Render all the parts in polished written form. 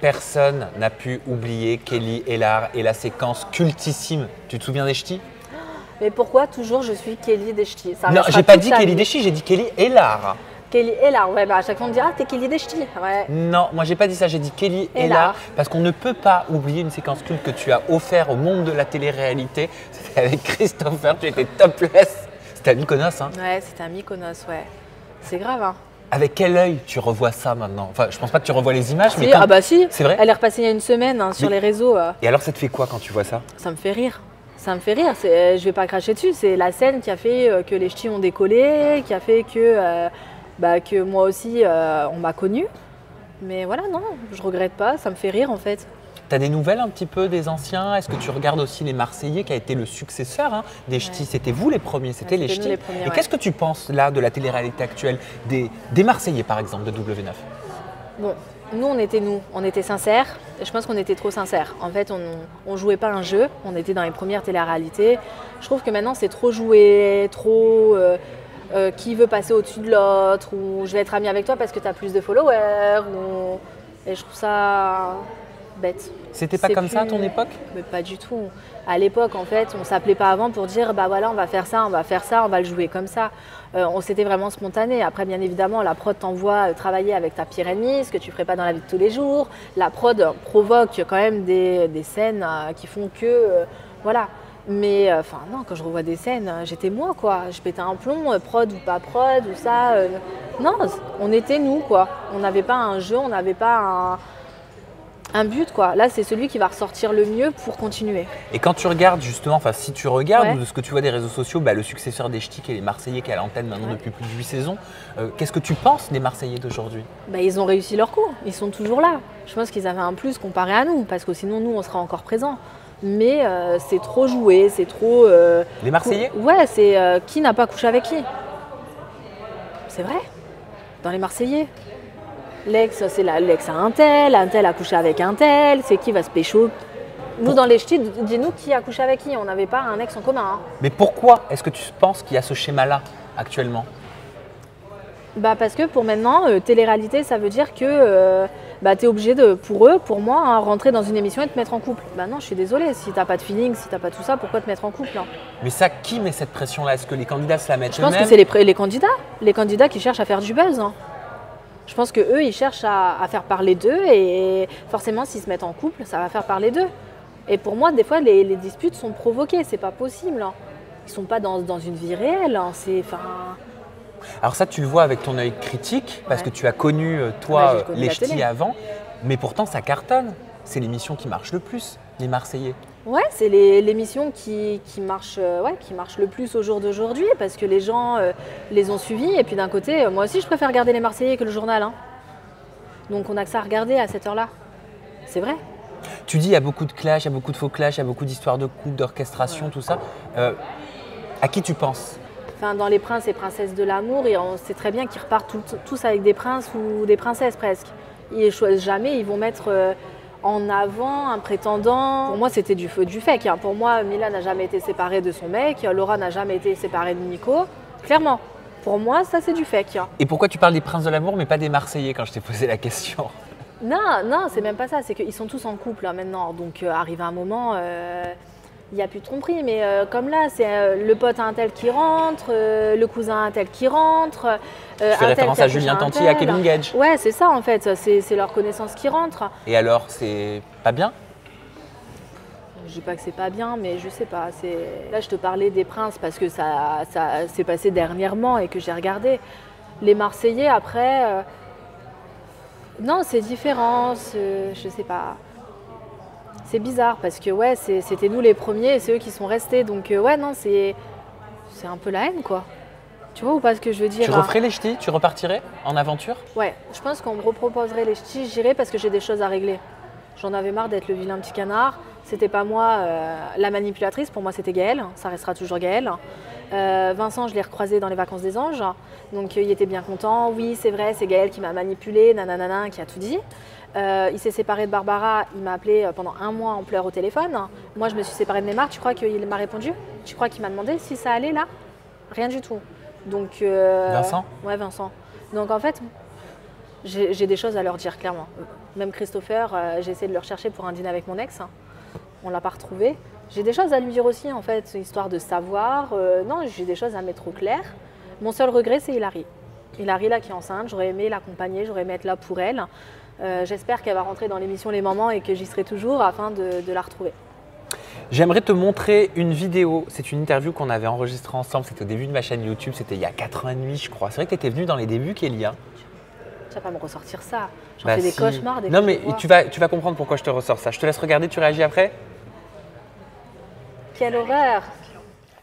Personne n'a pu oublier Kelly Ellard et la séquence cultissime. Tu te souviens des ch'tis? Mais pourquoi toujours je suis Kelly des ch'tis? Non, j'ai pas dit Kelly des ch'tis, j'ai dit Kelly Ellard. Kelly Ellard, ouais, bah à chaque fois on me dira t'es Kelly des ch'tis. Ouais. Non, moi j'ai pas dit ça, j'ai dit Kelly Ellard parce qu'on ne peut pas oublier une séquence culte que tu as offert au monde de la télé-réalité. C'était avec Christopher, tu étais topless. C'était à Mykonos, hein? Ouais, c'était à Mykonos, ouais. C'est grave, hein. Avec quel œil tu revois ça maintenant? Enfin, je pense pas que tu revois les images, Si, mais quand... ah bah si, c'est vrai. Elle est repassée il y a une semaine hein, sur les réseaux. Et alors ça te fait quoi quand tu vois ça? Ça me fait rire. Ça me fait rire, je vais pas cracher dessus, c'est la scène qui a fait que les ch'tis ont décollé, qui a fait que moi aussi on m'a connue. Mais voilà, non, je regrette pas, ça me fait rire en fait. Tu as des nouvelles un petit peu des anciens? Est-ce que tu regardes aussi les Marseillais qui a été le successeur hein, des ch'tis? C'était vous les premiers, c'était les ch'tis. Et qu'est-ce que tu penses là de la télé-réalité actuelle des Marseillais par exemple de W9? Bon, nous, on était sincères. Et je pense qu'on était trop sincères. En fait, on jouait pas un jeu. On était dans les premières télé-réalités. Je trouve que maintenant, c'est trop joué, trop qui veut passer au-dessus de l'autre, ou je vais être amie avec toi parce que tu as plus de followers. Et je trouve ça bête. C'était pas comme ça à ton époque? Mais pas du tout. À l'époque, en fait, on s'appelait pas avant pour dire bah voilà, on va faire ça, on va faire ça, on va le jouer comme ça. On s'était vraiment spontané. Après, bien évidemment, la prod t'envoie travailler avec ta pire ennemie, ce que tu ferais pas dans la vie de tous les jours. La prod provoque quand même des scènes qui font que voilà. Mais enfin non, quand je revois des scènes, j'étais moi quoi. Je pétais un plomb, prod ou pas prod ou ça. Non, on était nous quoi. On n'avait pas un jeu, on n'avait pas un but quoi. Là, c'est celui qui va ressortir le mieux pour continuer. Et quand tu regardes justement, enfin si tu regardes ou de ce que tu vois des réseaux sociaux, bah, le successeur des ch'tis qui est les Marseillais qui est à l'antenne maintenant depuis plus de 8 saisons, qu'est-ce que tu penses des Marseillais d'aujourd'hui? Bah, ils ont réussi leur coup, ils sont toujours là. Je pense qu'ils avaient un plus comparé à nous, parce que sinon nous on sera encore présents. Mais c'est trop joué, c'est trop… Les Marseillais? Ouais, c'est qui n'a pas couché avec qui? C'est vrai, dans les Marseillais. L'ex, c'est l'ex à un tel a couché avec un tel, c'est qui va se pécho. Nous, dans les ch'tis, dis-nous qui a couché avec qui, on n'avait pas un ex en commun. Hein. Mais pourquoi est-ce que tu penses qu'il y a ce schéma-là actuellement? Bah parce que pour maintenant, télé-réalité, ça veut dire que tu es obligé de, pour moi, hein, rentrer dans une émission et te mettre en couple. Bah non, je suis désolée, si t'as pas de feeling, si t'as pas tout ça, pourquoi te mettre en couple hein? Mais ça, qui met cette pression-là? Est-ce que les candidats se la mettent eux-mêmes? Je pense que c'est les candidats qui cherchent à faire du buzz. Hein. Je pense qu'eux, ils cherchent à faire parler d'eux et forcément, s'ils se mettent en couple, ça va faire parler d'eux. Et pour moi, des fois, les disputes sont provoquées, c'est pas possible. Hein. Ils sont pas dans une vie réelle. Hein. Alors ça, tu le vois avec ton œil critique, parce que tu as connu, toi, les ch'tis avant, mais pourtant, ça cartonne. C'est l'émission qui marche le plus, les Marseillais. Ouais, c'est l'émission qui marche le plus au jour d'aujourd'hui, parce que les gens les ont suivis. Et puis d'un côté, moi aussi, je préfère regarder les Marseillais que le journal. Hein. Donc on n'a que ça à regarder à cette heure-là. C'est vrai. Tu dis, il y a beaucoup de clashs, il y a beaucoup de faux clashs, il y a beaucoup d'histoires de couple, d'orchestration, tout ça. À qui tu penses? Enfin, dans les princes et princesses de l'amour, on sait très bien qu'ils repartent tous avec des princes ou des princesses presque. Ils choisissent jamais, ils vont mettre en avant un prétendant. Pour moi, c'était du feu du fake. Hein. Pour moi, Mila n'a jamais été séparée de son mec, Laura n'a jamais été séparée de Nico. Clairement, pour moi, ça c'est du fake. Hein. Et pourquoi tu parles des princes de l'amour mais pas des Marseillais quand je t'ai posé la question? Non, c'est même pas ça, c'est qu'ils sont tous en couple hein, maintenant. Donc arrive un moment… il n'y a plus de tromperie, mais comme là, c'est le pote à un tel qui rentre, le cousin à un tel qui rentre. Tu fais référence à Julien Tanti et à Kevin Gage. Ouais, c'est ça en fait, c'est leur connaissance qui rentre. Et alors, c'est pas bien? Je dis pas que c'est pas bien, mais je sais pas. Là, je te parlais des princes parce que ça s'est passé dernièrement et que j'ai regardé. Les Marseillais, après… non, c'est différent, je sais pas. C'est bizarre parce que ouais, c'était nous les premiers et c'est eux qui sont restés. Donc ouais, non, c'est un peu la haine quoi. Tu vois ou pas ce que je veux dire? Tu referais les ch'tis? Tu repartirais en aventure? Ouais, je pense qu'on me reproposerait les ch'tis, j'irais parce que j'ai des choses à régler. J'en avais marre d'être le vilain petit canard. C'était pas moi la manipulatrice, pour moi c'était Gaël, ça restera toujours Gaël. Vincent, je l'ai recroisé dans les vacances des anges, donc il était bien content. Oui, c'est vrai, c'est Gaël qui m'a manipulé, nanana, qui a tout dit. Il s'est séparé de Barbara, il m'a appelé pendant 1 mois en pleurs au téléphone. Moi, je me suis séparée de Neymar, tu crois qu'il m'a répondu? Tu crois qu'il m'a demandé si ça allait là? Rien du tout. Donc, Vincent? Ouais, Vincent. Donc en fait, J'ai des choses à leur dire, clairement. Même Christopher, j'ai essayé de le rechercher pour un dîner avec mon ex. On ne l'a pas retrouvé. J'ai des choses à lui dire aussi, en fait, histoire de savoir. Non, j'ai des choses à mettre au clair. Mon seul regret, c'est Hilary. Hilary, là, qui est enceinte, j'aurais aimé l'accompagner, j'aurais aimé être là pour elle. J'espère qu'elle va rentrer dans l'émission Les Mamans et que j'y serai toujours afin de la retrouver. J'aimerais te montrer une vidéo. C'est une interview qu'on avait enregistrée ensemble. C'était au début de ma chaîne YouTube. C'était il y a 4 ans et demi, je crois. C'est vrai que tu étais venue dans les débuts, Kélia. Tu vas pas me ressortir ça. J'en fais des cauchemars. Non, mais tu vas comprendre pourquoi je te ressors ça. Je te laisse regarder, tu réagis après. Quelle horreur!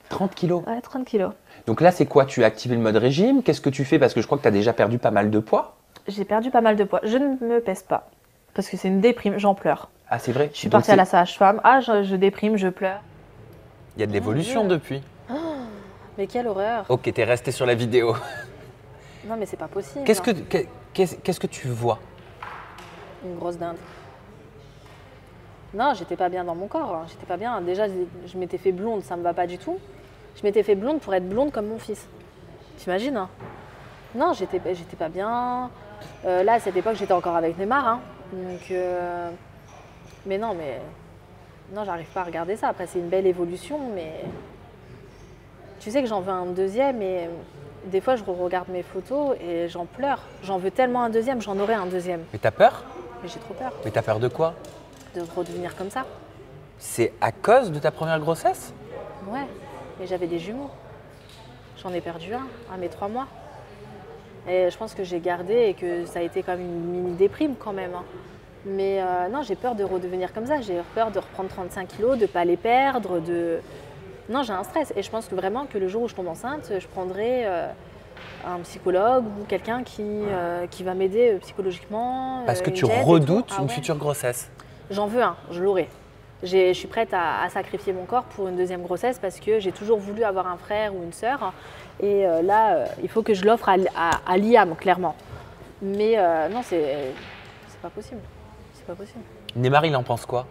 30 kilos. Ouais, 30 kilos. Donc là, c'est quoi? Tu as activé le mode régime? Qu'est-ce que tu fais? Parce que je crois que tu as déjà perdu pas mal de poids. J'ai perdu pas mal de poids. Je ne me pèse pas. Parce que c'est une déprime, j'en pleure. Ah, c'est vrai? Je suis partie à la sage-femme. Ah, je déprime, je pleure. Il y a de l'évolution depuis. Oh, mais quelle horreur! Ok, t'es resté sur la vidéo. Non, mais c'est pas possible. Qu'est-ce que tu vois? Une grosse dinde. Non, j'étais pas bien dans mon corps. J'étais pas bien. Déjà, je m'étais fait blonde, ça me va pas du tout. Je m'étais fait blonde pour être blonde comme mon fils. T'imagines, hein? Non, j'étais pas bien. Là, à cette époque, j'étais encore avec Neymar. Hein. Donc, mais non, j'arrive pas à regarder ça. Après, c'est une belle évolution, mais tu sais que j'en veux un deuxième et des fois, je regarde mes photos et j'en pleure. J'en veux tellement un deuxième, j'en aurais un deuxième. Mais t'as peur? Mais j'ai trop peur. Mais t'as peur de quoi? De redevenir comme ça. C'est à cause de ta première grossesse? Ouais, mais j'avais des jumeaux. J'en ai perdu un à mes 3 mois. Et je pense que j'ai gardé et que ça a été comme une mini-déprime quand même. Hein. Mais non, j'ai peur de redevenir comme ça. J'ai peur de reprendre 35 kilos, de ne pas les perdre. Non, j'ai un stress. Et je pense que vraiment que le jour où je tombe enceinte, je prendrai un psychologue ou quelqu'un qui va m'aider psychologiquement. Parce que tu redoutes une future grossesse. J'en veux un, je l'aurai. Je suis prête à sacrifier mon corps pour une deuxième grossesse parce que j'ai toujours voulu avoir un frère ou une sœur. Et là, il faut que je l'offre à Liam, clairement. Mais non, c'est pas possible. C'est pas possible. Neymar, il en pense quoi?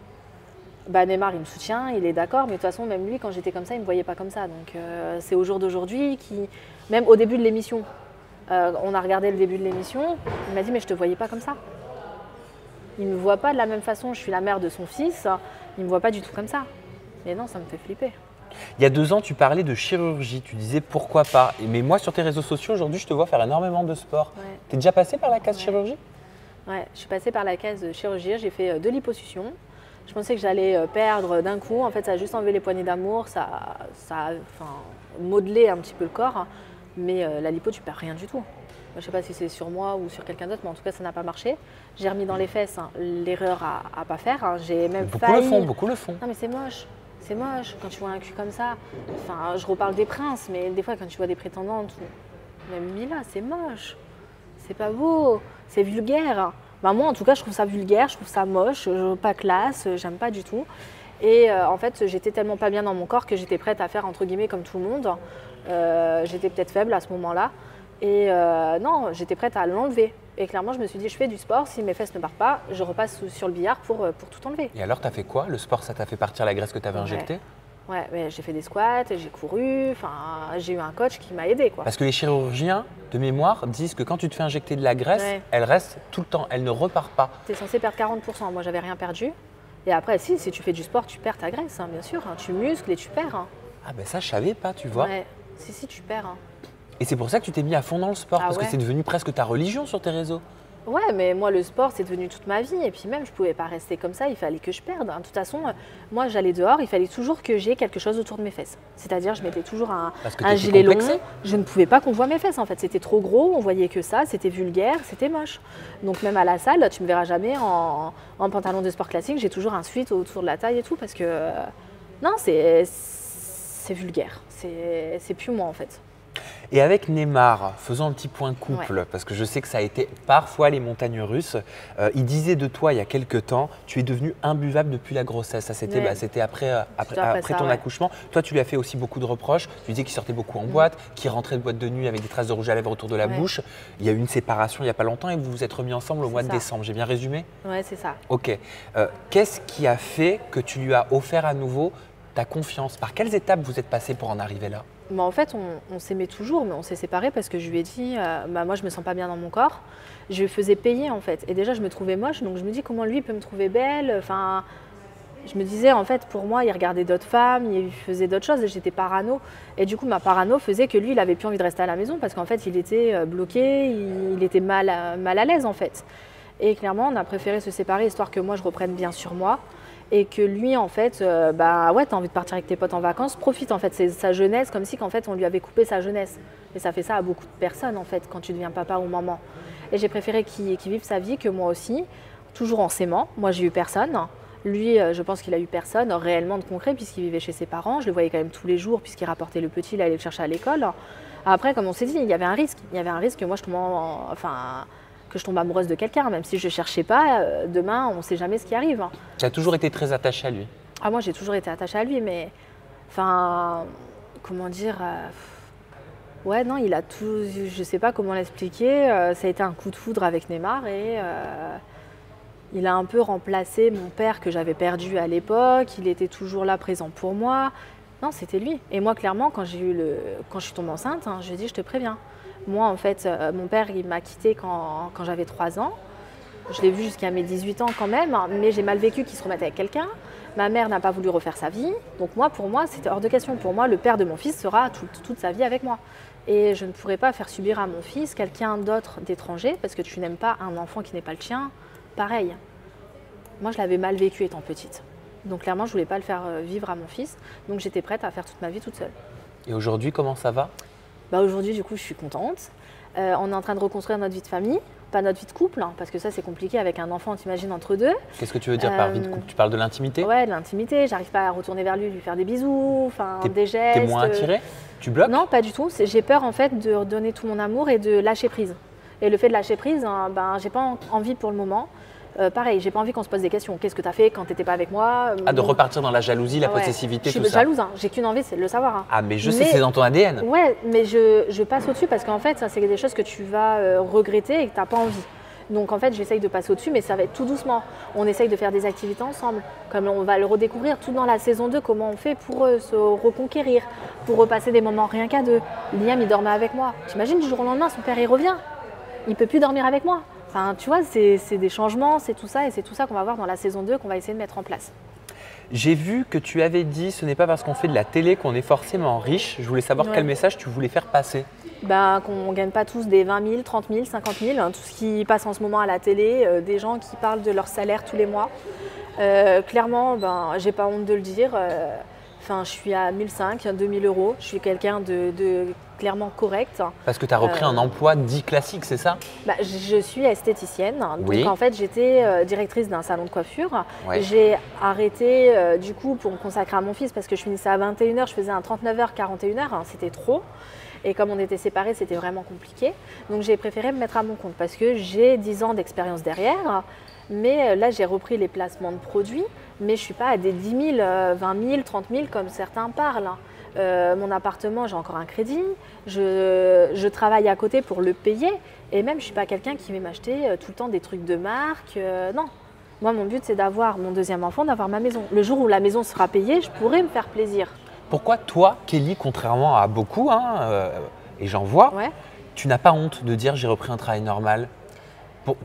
Bah, Neymar, il me soutient, il est d'accord. Mais de toute façon, même lui, quand j'étais comme ça, il ne me voyait pas comme ça. Donc c'est au jour d'aujourd'hui, même au début de l'émission, on a regardé le début de l'émission, il m'a dit « mais je ne te voyais pas comme ça ». Il ne me voit pas de la même façon, je suis la mère de son fils, il ne me voit pas du tout comme ça. Mais non, ça me fait flipper. Il y a 2 ans, tu parlais de chirurgie, tu disais pourquoi pas. Mais moi, sur tes réseaux sociaux, aujourd'hui, je te vois faire énormément de sport. Ouais. Tu es déjà passée par la case chirurgie? Ouais, je suis passée par la case chirurgie, j'ai fait 2 liposuctions. Je pensais que j'allais perdre d'un coup, en fait ça a juste enlevé les poignées d'amour, ça a modelé un petit peu le corps, mais la lipo tu perds rien du tout. Je ne sais pas si c'est sur moi ou sur quelqu'un d'autre, mais en tout cas, ça n'a pas marché. J'ai remis dans les fesses l'erreur à ne pas faire. J'ai même beaucoup le font. Non, mais c'est moche. C'est moche quand tu vois un cul comme ça. Enfin, je reparle des princes, mais des fois, quand tu vois des prétendantes, même Mila, c'est moche. C'est pas beau. C'est vulgaire. Bah, moi, en tout cas, je trouve ça vulgaire, je trouve ça moche, pas classe, j'aime pas du tout. Et en fait, j'étais tellement pas bien dans mon corps que j'étais prête à faire, entre guillemets, comme tout le monde. J'étais peut-être faible à ce moment-là. Et non, j'étais prête à l'enlever. Et clairement, je me suis dit, je fais du sport, si mes fesses ne partent pas, je repasse sur le billard pour tout enlever. Et alors, tu as fait quoi? Le sport, ça t'a fait partir la graisse que tu avais injectée? Ouais, mais j'ai fait des squats, j'ai couru, j'ai eu un coach qui m'a aidée. Parce que les chirurgiens, de mémoire, disent que quand tu te fais injecter de la graisse, elle reste tout le temps, elle ne repart pas. Tu es censé perdre 40%, moi j'avais rien perdu. Et après, si tu fais du sport, tu perds ta graisse, hein, bien sûr. Hein, tu muscles et tu perds. Hein. Ah ben ça, je savais pas, tu vois. Ouais, si, tu perds. Hein. Et c'est pour ça que tu t'es mis à fond dans le sport, parce que c'est devenu presque ta religion sur tes réseaux. Ouais, mais moi, le sport, c'est devenu toute ma vie. Et puis même, je ne pouvais pas rester comme ça, il fallait que je perde. De toute façon, moi, j'allais dehors, il fallait toujours que j'ai quelque chose autour de mes fesses. C'est-à-dire, je mettais toujours un gilet long. Je ne pouvais pas qu'on voit mes fesses, en fait. C'était trop gros, on voyait que ça, c'était vulgaire, c'était moche. Donc même à la salle, tu ne me verras jamais en pantalon de sport classique. J'ai toujours un sweat autour de la taille et tout, parce que non, c'est vulgaire. C'est plus moi, en fait. Et avec Neymar, faisons un petit point couple, parce que je sais que ça a été parfois les montagnes russes. Il disait de toi il y a quelques temps, tu es devenu imbuvable depuis la grossesse. Ça, c'était après ton accouchement. Toi, tu lui as fait aussi beaucoup de reproches. Tu disais qu'il sortait beaucoup en boîte, qu'il rentrait de boîte de nuit avec des traces de rouge à lèvres autour de la bouche. Il y a eu une séparation il n'y a pas longtemps et vous vous êtes remis ensemble au mois de décembre. J'ai bien résumé? Ouais, c'est ça. Ok. Qu'est-ce qui a fait que tu lui as offert à nouveau ta confiance? Par quelles étapes vous êtes passé pour en arriver là? En fait, on s'aimait toujours, mais on s'est séparés parce que je lui ai dit, moi, je me sens pas bien dans mon corps. Je lui faisais payer, en fait. Et déjà, je me trouvais moche, donc je me dis, comment lui peut me trouver belle? Enfin, je me disais, en fait, pour moi, il regardait d'autres femmes, il faisait d'autres choses, et j'étais parano. Et du coup, ma parano faisait que lui, il avait plus envie de rester à la maison parce qu'en fait, il était bloqué, il était mal à l'aise, en fait. Et clairement, on a préféré se séparer, histoire que moi, je reprenne bien sur moi. Et que lui, en fait, ouais, t'as envie de partir avec tes potes en vacances, profite, en fait, c'est sa jeunesse, comme si, qu'en fait, on lui avait coupé sa jeunesse. Et ça fait ça à beaucoup de personnes, en fait, quand tu deviens papa ou maman. Et j'ai préféré qu'il vive sa vie, que moi aussi, toujours en s'aimant. Moi, j'ai eu personne. Lui, je pense qu'il a eu personne réellement de concret, puisqu'il vivait chez ses parents. Je le voyais quand même tous les jours, puisqu'il rapportait le petit, il allait le chercher à l'école. Après, comme on s'est dit, il y avait un risque. Il y avait un risque que moi, que je tombe amoureuse de quelqu'un, même si je ne cherchais pas, demain, on ne sait jamais ce qui arrive. Tu as toujours été très attachée à lui? Ah, moi, j'ai toujours été attachée à lui, mais comment dire, ouais, non, il a tout, je ne sais pas comment l'expliquer, ça a été un coup de foudre avec Neymar et il a un peu remplacé mon père que j'avais perdu à l'époque, il était toujours là présent pour moi. Non, c'était lui. Et moi, clairement, quand je suis tombée enceinte, je lui ai dit, je te préviens. Moi, en fait, mon père, il m'a quittée quand j'avais 3 ans. Je l'ai vu jusqu'à mes 18 ans quand même, mais j'ai mal vécu qu'il se remette avec quelqu'un. Ma mère n'a pas voulu refaire sa vie. Donc pour moi, c'était hors de question. Pour moi, le père de mon fils sera toute sa vie avec moi. Et je ne pourrais pas faire subir à mon fils quelqu'un d'autre d'étranger, parce que tu n'aimes pas un enfant qui n'est pas le tien. Pareil. Moi, je l'avais mal vécu étant petite. Donc clairement, je ne voulais pas le faire vivre à mon fils. Donc j'étais prête à faire toute ma vie toute seule. Et aujourd'hui, comment ça va? Aujourd'hui, du coup, je suis contente. On est en train de reconstruire notre vie de famille, pas notre vie de couple, parce que ça, c'est compliqué avec un enfant, t'imagines, entre deux. Qu'est-ce que tu veux dire par vie de couple? Tu parles de l'intimité? Ouais, de l'intimité. J'arrive pas à retourner vers lui faire des bisous, des gestes. T'es moins attirée? Tu bloques? Non, pas du tout. J'ai peur, en fait, de redonner tout mon amour et de lâcher prise. Et le fait de lâcher prise, j'ai pas envie pour le moment. Pareil, j'ai pas envie qu'on se pose des questions. Qu'est-ce que tu as fait quand tu n'étais pas avec moi? De repartir dans la jalousie, la possessivité, tout ça. Je suis jalouse, j'ai qu'une envie, c'est de le savoir. Ah, mais je sais, c'est dans ton ADN. Ouais, mais je passe au-dessus parce qu'en fait, ça, c'est des choses que tu vas regretter et que tu n'as pas envie. Donc en fait, j'essaye de passer au-dessus, mais ça va être tout doucement. On essaye de faire des activités ensemble, comme on va le redécouvrir tout dans la saison 2, comment on fait pour se reconquérir, pour repasser des moments rien qu'à deux. Liam, il dormait avec moi. T'imagines, du jour au lendemain, son père, il revient. Il ne peut plus dormir avec moi. Enfin, tu vois, c'est des changements, c'est tout ça, et c'est tout ça qu'on va voir dans la saison 2 qu'on va essayer de mettre en place. J'ai vu que tu avais dit, ce n'est pas parce qu'on fait de la télé qu'on est forcément riche. Je voulais savoir quel message tu voulais faire passer. Qu'on ne gagne pas tous des 20 000, 30 000, 50 000, tout ce qui passe en ce moment à la télé, des gens qui parlent de leur salaire tous les mois. Clairement, j'ai pas honte de le dire. Je suis à 1 500, 2 000 euros. Je suis quelqu'un de clairement correct. Parce que tu as repris un emploi dit classique, c'est ça? Je suis esthéticienne. Oui. Donc en fait, j'étais directrice d'un salon de coiffure. Ouais. J'ai arrêté du coup pour me consacrer à mon fils parce que je finissais à 21 h, je faisais un 39 h, 41 h. C'était trop. Et comme on était séparés, c'était vraiment compliqué. Donc j'ai préféré me mettre à mon compte parce que j'ai 10 ans d'expérience derrière. Mais là, j'ai repris les placements de produits. Mais je ne suis pas à des 10 000, 20 000, 30 000 comme certains parlent. Mon appartement, j'ai encore un crédit. Je travaille à côté pour le payer. Et même, je ne suis pas quelqu'un qui va m'acheter tout le temps des trucs de marque. Non. Moi, mon but, c'est d'avoir mon deuxième enfant, d'avoir ma maison. Le jour où la maison sera payée, je pourrai me faire plaisir. Pourquoi toi, Kelly, contrairement à beaucoup, et j'en vois, tu n'as pas honte de dire j'ai repris un travail normal?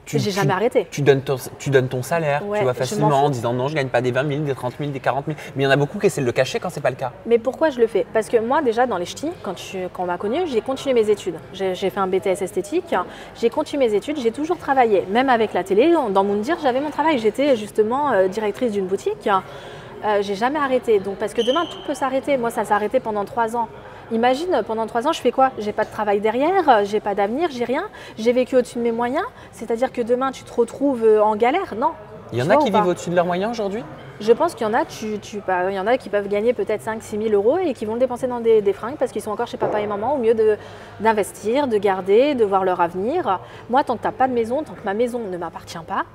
J'ai jamais arrêté. Tu donnes ton salaire, tu vas facilement en disant non, je ne gagne pas des 20 000, des 30 000, des 40 000. Mais il y en a beaucoup qui essaient de le cacher quand ce n'est pas le cas. Mais pourquoi je le fais? Parce que moi, déjà, dans les ch'tis, quand on m'a connue, j'ai continué mes études. J'ai fait un BTS esthétique, j'ai continué mes études, j'ai toujours travaillé. Même avec la télé, dans Moundir, j'avais mon travail. J'étais justement directrice d'une boutique. J'ai jamais arrêté. Donc, parce que demain, tout peut s'arrêter. Moi, ça s'est arrêté pendant 3 ans. Imagine, pendant 3 ans, je fais quoi? J'ai pas de travail derrière, j'ai pas d'avenir, j'ai rien. J'ai vécu au-dessus de mes moyens. C'est-à-dire que demain, tu te retrouves en galère? Non. Il y en a qui vivent au-dessus de leurs moyens aujourd'hui? Je pense qu'il y en a, il y en a qui peuvent gagner peut-être 5 000 6 000 euros et qui vont le dépenser dans des fringues parce qu'ils sont encore chez papa et maman, au mieux d'investir, de garder, de voir leur avenir. Moi, tant que tu n'as pas de maison, tant que ma maison ne m'appartient pas,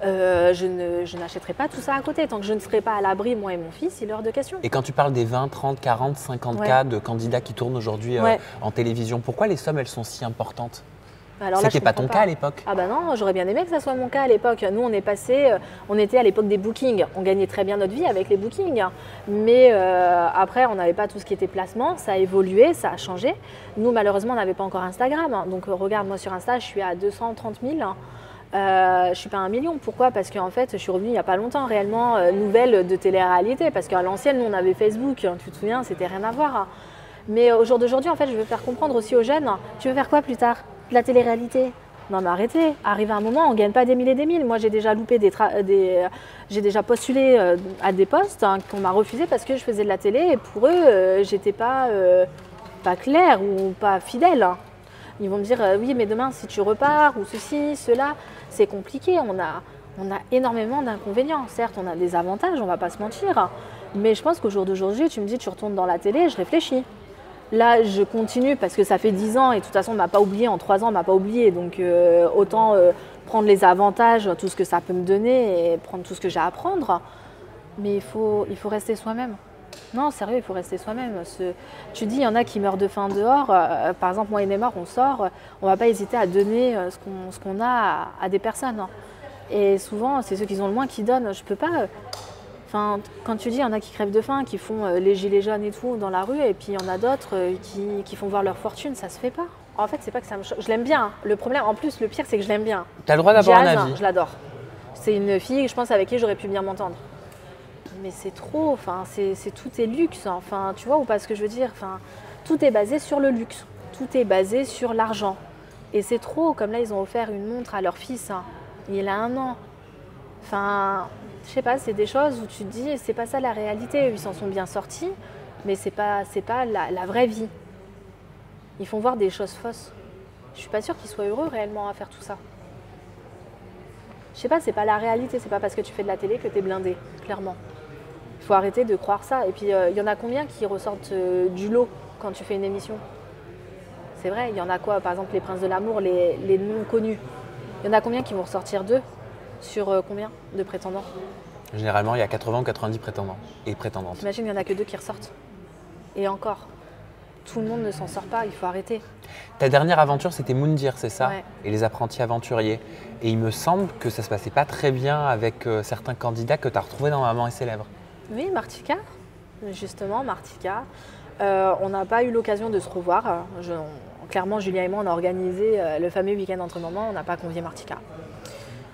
je n'achèterai pas tout ça à côté. Tant que je ne serai pas à l'abri, moi et mon fils, il est hors de question. Et quand tu parles des 20, 30, 40, 50 cas de candidats qui tournent aujourd'hui en télévision, pourquoi les sommes, elles sont si importantes? C'était pas ton cas à l'époque? Ah bah non, j'aurais bien aimé que ça soit mon cas à l'époque. Nous, on était à l'époque des bookings. On gagnait très bien notre vie avec les bookings. Mais après, on n'avait pas tout ce qui était placement. Ça a évolué, ça a changé. Nous, malheureusement, on n'avait pas encore Instagram. Donc regarde, moi sur Insta, je suis à 230 000. Je ne suis pas à 1 million. Pourquoi? Parce qu'en fait, je suis revenue il n'y a pas longtemps, réellement, nouvelle de télé-réalité. Parce qu'à l'ancienne, nous, on avait Facebook. Tu te souviens, c'était rien à voir. Mais au jour d'aujourd'hui, en fait, je veux faire comprendre aussi aux jeunes, tu veux faire quoi plus tard? De la télé-réalité? Non mais arrêtez, arrive à un moment, on ne gagne pas des milliers et des mille. Moi, j'ai déjà loupé j'ai déjà postulé à des postes qu'on m'a refusé parce que je faisais de la télé et pour eux, j'étais pas claire ou pas fidèle. Ils vont me dire, oui, mais demain, si tu repars ou ceci, cela, c'est compliqué. On a énormément d'inconvénients. Certes, on a des avantages, on ne va pas se mentir. Mais je pense qu'au jour d'aujourd'hui, tu me dis, tu retournes dans la télé, je réfléchis. Là, je continue parce que ça fait 10 ans et de toute façon, on ne m'a pas oublié. En 3 ans, on ne m'a pas oublié. Donc, autant prendre les avantages, tout ce que ça peut me donner et prendre tout ce que j'ai à apprendre. Mais il faut rester soi-même. Non, sérieux, il faut rester soi-même. Tu dis, il y en a qui meurent de faim dehors. Par exemple, moi et Neymar, on sort. On ne va pas hésiter à donner ce qu'on a à des personnes. Et souvent, c'est ceux qui ont le moins qui donnent. Je peux pas... Enfin, quand tu dis, il y en a qui crèvent de faim, qui font les gilets jaunes et tout dans la rue, et puis il y en a d'autres qui font voir leur fortune, ça se fait pas. En fait, c'est pas que ça me choque. Je l'aime bien. Le problème, en plus, le pire, c'est que je l'aime bien. Tu as le droit d'avoir un avis. Je l'adore. C'est une fille, je pense, avec qui j'aurais pu bien m'entendre. Mais c'est trop, enfin, tout est luxe. Enfin, tu vois ou pas ce que je veux dire? Enfin, tout est basé sur le luxe. Tout est basé sur l'argent. Et c'est trop. Comme là, ils ont offert une montre à leur fils. Il a 1 an. Enfin... Je sais pas, c'est des choses où tu te dis, c'est pas ça la réalité. Ils s'en sont bien sortis, mais c'est pas la vraie vie. Ils font voir des choses fausses. Je suis pas sûre qu'ils soient heureux réellement à faire tout ça. Je sais pas, c'est pas la réalité. C'est pas parce que tu fais de la télé que t'es blindé, clairement. Il faut arrêter de croire ça. Et puis, il y en a combien qui ressortent du lot quand tu fais une émission? C'est vrai, il y en a quoi? Par exemple, les Princes de l'amour, les non connus. Il y en a combien qui vont ressortir d'eux? Sur combien de prétendants? Généralement, il y a 80 ou 90 prétendants et prétendantes. T'imagines, il n'y en a que 2 qui ressortent. Et encore, tout le monde ne s'en sort pas, il faut arrêter. Ta dernière aventure, c'était Moundir, c'est ça? Ouais. Et les apprentis aventuriers. Et il me semble que ça se passait pas très bien avec certains candidats que tu as retrouvés dans Maman et ses lèvres. Oui, Martika, justement, Martika. On n'a pas eu l'occasion de se revoir. Clairement, Julien et moi, on a organisé le fameux week-end entre mamans, on n'a pas convié Martika.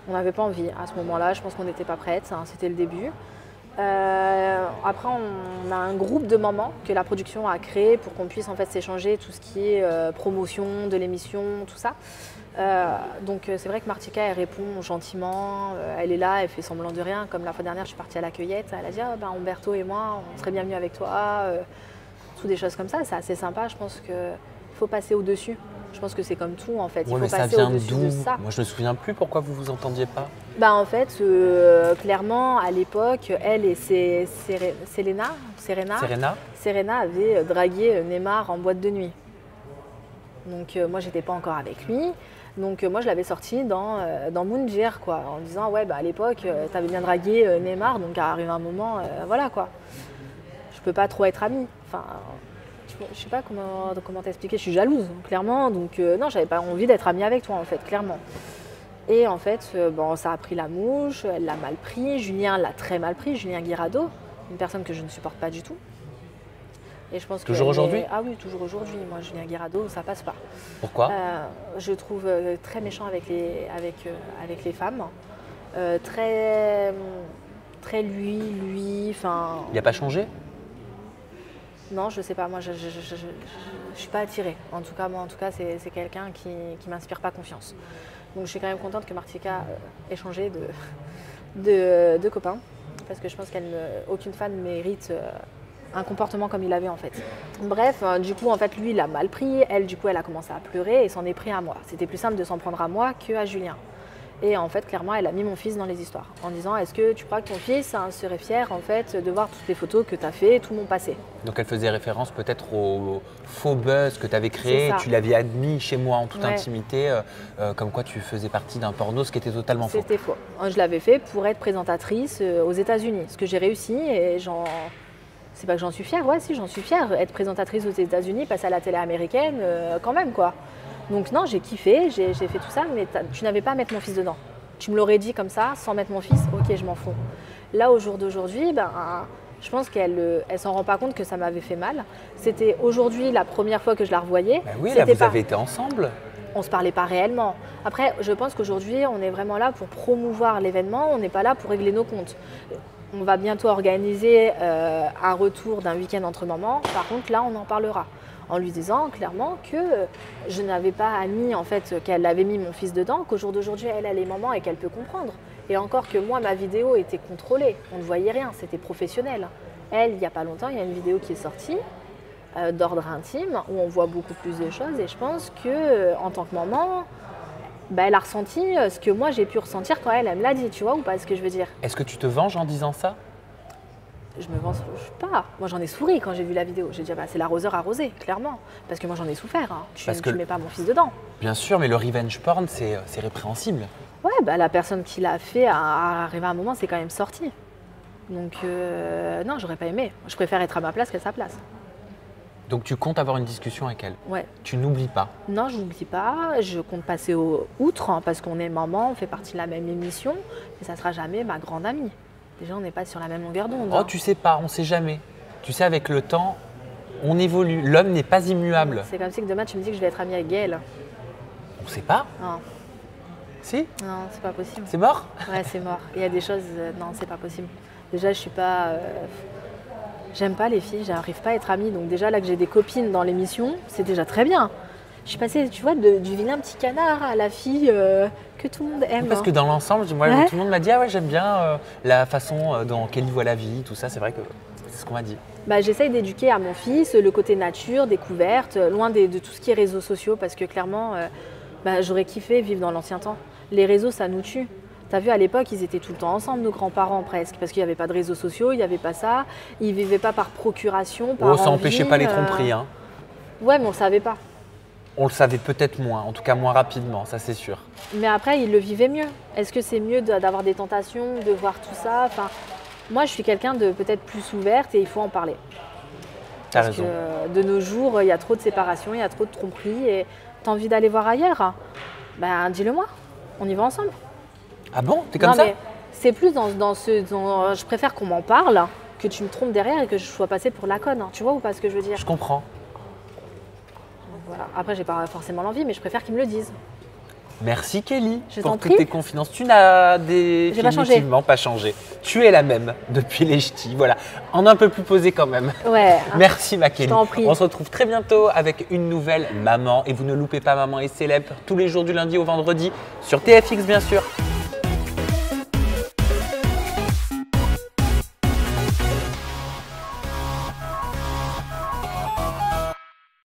On n'avait pas envie à ce moment-là, je pense qu'on n'était pas prêtes, c'était le début. Après, on a un groupe de mamans que la production a créé pour qu'on puisse en fait s'échanger tout ce qui est promotion de l'émission, tout ça. Donc c'est vrai que Martika, elle répond gentiment, elle est là, elle fait semblant de rien. Comme la fois dernière, je suis partie à la cueillette, elle a dit ah, ben, Umberto et moi, on serait bien mieux avec toi. Tout des choses comme ça, c'est assez sympa, je pense qu'il faut passer au-dessus. Je pense que c'est comme tout en fait, il faut passer au-dessus de ça. Moi je me souviens plus pourquoi vous vous entendiez pas. Bah en fait, clairement à l'époque, elle et Serena avaient dragué Neymar en boîte de nuit. Donc moi j'étais pas encore avec lui, donc moi je l'avais sorti dans Moundir quoi, en disant ouais bah à l'époque t'avais bien dragué Neymar, donc arrive un moment, voilà quoi. Je peux pas trop être amie. Enfin, je sais pas comment t'expliquer, je suis jalouse, clairement. Donc non, j'avais pas envie d'être amie avec toi, en fait, clairement. Et en fait, bon, ça a pris la mouche, elle l'a mal pris, Julien l'a très mal pris, Julien Guirado, une personne que je ne supporte pas du tout. Et je pense toujours aujourd'hui? Ah oui, toujours aujourd'hui. Moi, Julien Guirado, ça passe pas. Pourquoi? Je trouve très méchant avec les femmes. Très lui, enfin... Il n'a pas changé? Non, je sais pas. Moi, je suis pas attirée. En tout cas, c'est quelqu'un qui m'inspire pas confiance. Donc, je suis quand même contente que Martika ait changé de copain, parce que je pense qu'aucune femme ne mérite un comportement comme il avait en fait. Bref, du coup, en fait, lui, il a mal pris. Elle, du coup, elle a commencé à pleurer et s'en est pris à moi. C'était plus simple de s'en prendre à moi qu'à Julien. Et en fait, clairement, elle a mis mon fils dans les histoires en disant est-ce que tu crois que ton fils serait fier en fait de voir toutes les photos que tu as fait, tout mon passé? Donc elle faisait référence peut-être au faux buzz que tu avais créé, tu l'avais admis chez moi en toute intimité, comme quoi tu faisais partie d'un porno, ce qui était totalement faux. C'était faux. Je l'avais fait pour être présentatrice aux États-Unis, ce que j'ai réussi et c'est pas que j'en suis fière, ouais si j'en suis fière, être présentatrice aux États-Unis, passer à la télé américaine, quand même quoi. Donc non, j'ai kiffé, j'ai fait tout ça, mais tu n'avais pas à mettre mon fils dedans. Tu me l'aurais dit comme ça, sans mettre mon fils, ok, je m'en fous. Là, au jour d'aujourd'hui, je pense qu'elle s'en rend pas compte que ça m'avait fait mal. C'était aujourd'hui la première fois que je la revoyais. Ben oui, là, vous avez été ensemble. On ne se parlait pas réellement. Après, je pense qu'aujourd'hui, on est vraiment là pour promouvoir l'événement, on n'est pas là pour régler nos comptes. On va bientôt organiser un retour d'un week-end entre mamans. Par contre, là, on en parlera. En lui disant clairement que je n'avais pas admis en fait qu'elle avait mis mon fils dedans, qu'au jour d'aujourd'hui elle est maman et qu'elle peut comprendre. Et encore que moi ma vidéo était contrôlée, on ne voyait rien, c'était professionnel. Elle, il n'y a pas longtemps, il y a une vidéo qui est sortie d'ordre intime où on voit beaucoup plus de choses et je pense que en tant que maman, elle a ressenti ce que moi j'ai pu ressentir quand elle me l'a dit, tu vois ou pas ce que je veux dire. Est-ce que tu te venges en disant ça? Je me venge pas. Moi, j'en ai souri quand j'ai vu la vidéo. J'ai dit, c'est l'arroseur arrosé, clairement. Parce que moi, j'en ai souffert. Hein. Tu mets pas mon fils dedans. Bien sûr, mais le revenge porn, c'est répréhensible. Ouais, la personne qui l'a fait, arrivé à un moment, c'est quand même sorti. Donc, non, j'aurais pas aimé. Je préfère être à ma place qu'à sa place. Donc, tu comptes avoir une discussion avec elle? Ouais. Tu n'oublies pas? Non, je n'oublie pas. Je compte passer outre, hein, parce qu'on est maman, on fait partie de la même émission. Mais ça ne sera jamais ma grande amie. Déjà, on n'est pas sur la même longueur d'onde. Oh, tu sais pas, on sait jamais. Tu sais, avec le temps, on évolue. L'homme n'est pas immuable. C'est comme si que demain, tu me dis que je vais être amie avec Gaël. On sait pas. Non. Si? Non, c'est pas possible. C'est mort? Ouais, c'est mort. Il y a des choses, non, c'est pas possible. Déjà, je suis pas... J'aime pas les filles, j'arrive pas à être amie. Donc déjà, là que j'ai des copines dans l'émission, c'est déjà très bien. Je suis passée, tu vois, du vilain petit canard à la fille que tout le monde aime. Parce que dans l'ensemble, moi, tout le monde m'a dit « Ah ouais, j'aime bien la façon dont Kelly voit la vie, tout ça. » C'est vrai que c'est ce qu'on m'a dit. J'essaye d'éduquer à mon fils le côté nature, découverte, loin de tout ce qui est réseaux sociaux. Parce que clairement, j'aurais kiffé vivre dans l'ancien temps. Les réseaux, ça nous tue. T'as vu, à l'époque, ils étaient tout le temps ensemble, nos grands-parents presque. Parce qu'il n'y avait pas de réseaux sociaux, il n'y avait pas ça. Ils ne vivaient pas par procuration, par envie. Ça n'empêchait pas les tromperies. Hein. Ouais, mais on ne savait pas. On le savait peut-être moins, en tout cas moins rapidement, ça c'est sûr. Mais après, ils le vivaient mieux. Est-ce que c'est mieux d'avoir des tentations, de voir tout ça? Enfin, moi, je suis quelqu'un de peut-être plus ouverte et il faut en parler. T'as raison. Parce que de nos jours, il y a trop de séparation, il y a trop de tromperies et t'as envie d'aller voir ailleurs? Dis-le-moi, on y va ensemble. Ah bon? T'es comme ça? C'est plus je préfère qu'on m'en parle, que tu me trompes derrière et que je sois passée pour la conne. Tu vois ou pas ce que je veux dire? Je comprends. Voilà. Après, j'ai pas forcément l'envie, mais je préfère qu'ils me le disent. Merci Kelly pour toutes tes confidences. Tu n'as définitivement pas changé. Tu es la même depuis les ch'tis. Voilà, en un peu plus posé quand même. Ouais. Merci ma Kelly. Je t'en prie. On se retrouve très bientôt avec une nouvelle maman. Et vous ne loupez pas Maman est célèbre tous les jours du lundi au vendredi sur TFX bien sûr.